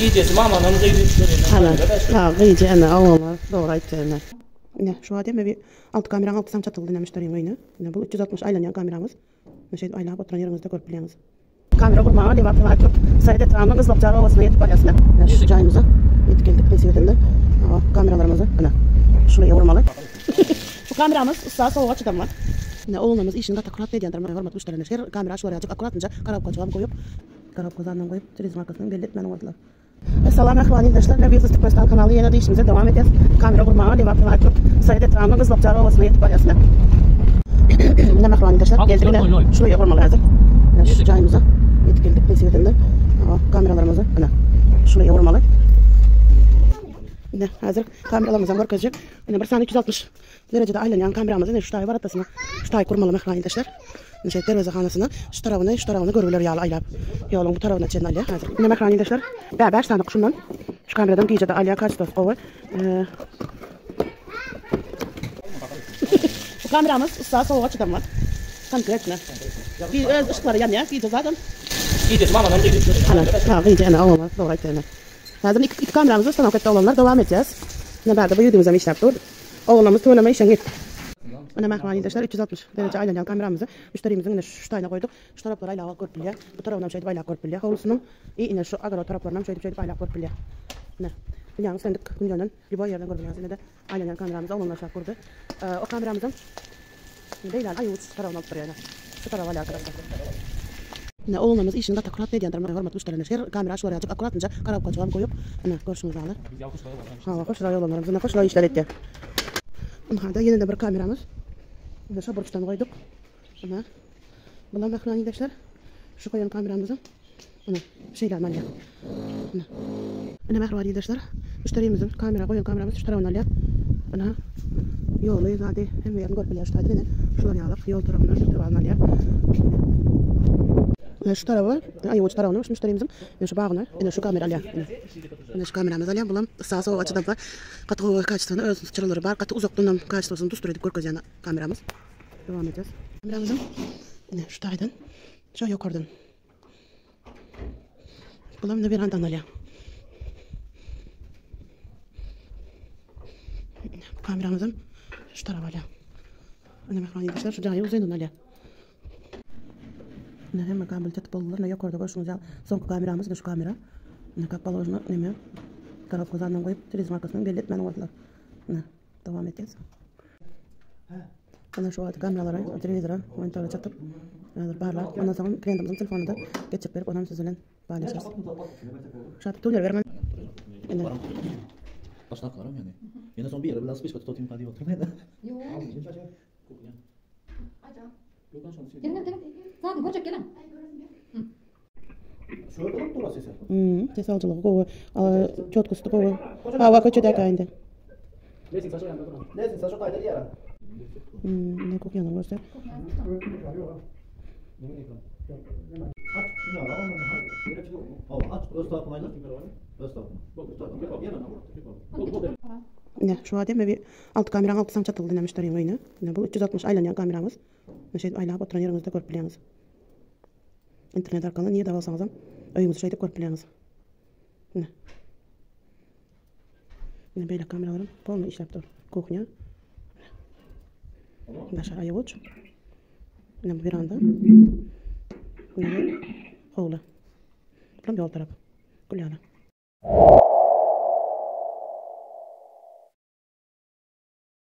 İyicesi mamanın iyice ana Allah'lar doğru aytçana. Ne şu adem bir alt kameranın altından çatıldı demişlerim oyunu. Ne bu 360 aylanyan kameramız. Ne şey aylanıp oturan yerimizde görüp biliyorsunuz. Kamera kurmağa devam etmek. Sayede tamamın ızlapçağı ovasına yetip alasına. Şu cayımıza yetip geldik mesiyetinden. Kameralarımızı ana şuraya vurmalı. Bu kameramız ıslağı soğuk açıdan var. Ne oğlumuz işini katakrat dediğindir. Hormat müşterilerine her kamera şuraya açık akkuratınca karab koçağım koyup karab kozandan koyup turizm markasının belli etmeni oldular. Assalamu arkadaşlar. Ne bir Türkmenistan kanalı yine de işimize devam edeceğiz. Kamera kurmağa devam etmek. Sayede tamamın ızlapçağı ovasına yetip alasına. Ne arkadaşlar geldik yine şuraya vurmalı hazır. Şu cayımıza yetip geldik mesiyetinden. Kameralarımızı ana şuraya vurmalı. Ne hazır kameralarımızdan korkacak. Yine bir saniye 260 derecede aylanyan kameramızı ne şu tayı var atasına şu tayı kurmalı arkadaşlar. Ne şey dervezehanasına şu tarafını görürler yağlı aylap. Yolun bu tarafına çenen alya hazır. Ne arkadaşlar? Beraber sandık şundan. Şu kameradan giyece de alya kaç tas kova. Bu kameramız ıslağı soğuk açıdan var. Konkretne. Bir ışıkları yanıyor. Giyece zaten. İyicesi mamanın iyice ana Allah'lar doğru aytçana. Lazım iki kameramızı sanokette olanlar devam edeceğiz. Ne berde bu yüzümüze mi işlep dur. Oğlanımız tuğlama işen git. Ana arkadaşlar 360 derece aylanyan kameramızı müşterimizin şu tane koyduk. Şu taraflara aylağı görüp bu tarafından şöyle aylağı görüp Havlusunun yine şu agaro taraflarından şöyle aylağı görüp ne? Dünyanın sendik güncanın liboy yerden görüp yine de aylanyan kameramızı oğlanlar şap kurdu. O kameramızın değil ayuç tarafına oturuyor. Şu tarafa alakalı. Ne oğlumuz işini katakrat dediğindir. Hormat müşterilerine her kamera şuraya açık akkuratınca karab koçağım koyup ana görüşünüz alır. Koşular yollarımızı koşular işler etti. Hadi yine de bir kameramız. Biz sabırçtan koyduk. Ana. Bunlar arkadaşlar. Şu koyan kameramızı. Ana şeyler malya. Ana arkadaşlar. Müşterimizin kamera koyan kameramız şu tarafına alya. Ana yolu zaten hem yarın görüp biliyor işte ne. Şuraya alıp yol tarafına şu tarafına alya. Şu tarafa, ayuç tarafına müşterimizin şu bağına, şu kamera alya. Şu kameramız alya bulam sağ sol açıdan var. Katı kaçtığını öz çıraları var. Katı uzaklığından kaçtığını düstur edip görkez kameramız. Devam edeceğiz. Kameramızın şu taydan şu yukarıdan. Bulam ne bir andan alya. Kameramızın şu tarafa alya. Ana arkadaşlar şu cayı uzayından alya. Ne hem kabel tetbollar ne yukarıda görüşünüz al. Son kameramız da şu kamera. Ne kapalı ne mi? Karab kozandan koyup turizm markasının belli etmeni oldular. Ne devam edeceğiz. Ana şu kameralara, televizora, monitörle çatıp bağlar. Ondan sonra klientimizin telefonunu da geçip verip ondan sizinle paylaşırız. Şart tuğlar vermem. Başnak var mı yani? Yine son bir yere biraz kışkı tutayım hadi oturmayın. Yok. Gelin gelin. Zaten koçak gelin. Şöyle kalıp durası sen. Ses alıcılığı kova. Çotkusu kova. Hava koçuda kayındı. Neyse saçı kaydı diye. Ne kokuyor göster. Aç şunu al. Aç öz tarafına ayır. Öz tarafına. Ne şu adem bir alt kameranın altından çatıldı demişlerim oyunu. Ne bu 360 aylanyan kameramız. Ne şey aylağı oturan yerimizde görüp biliyorsunuz. İnternet arkadan niye davasanız öyümüzü şeyde görüp biliyorsunuz. Ne böyle kameralarım polno işlep dur. Kuchnya. Naša ayuç. Ne bu veranda. Ne havlu. Tam yol tarafı. Kulyana.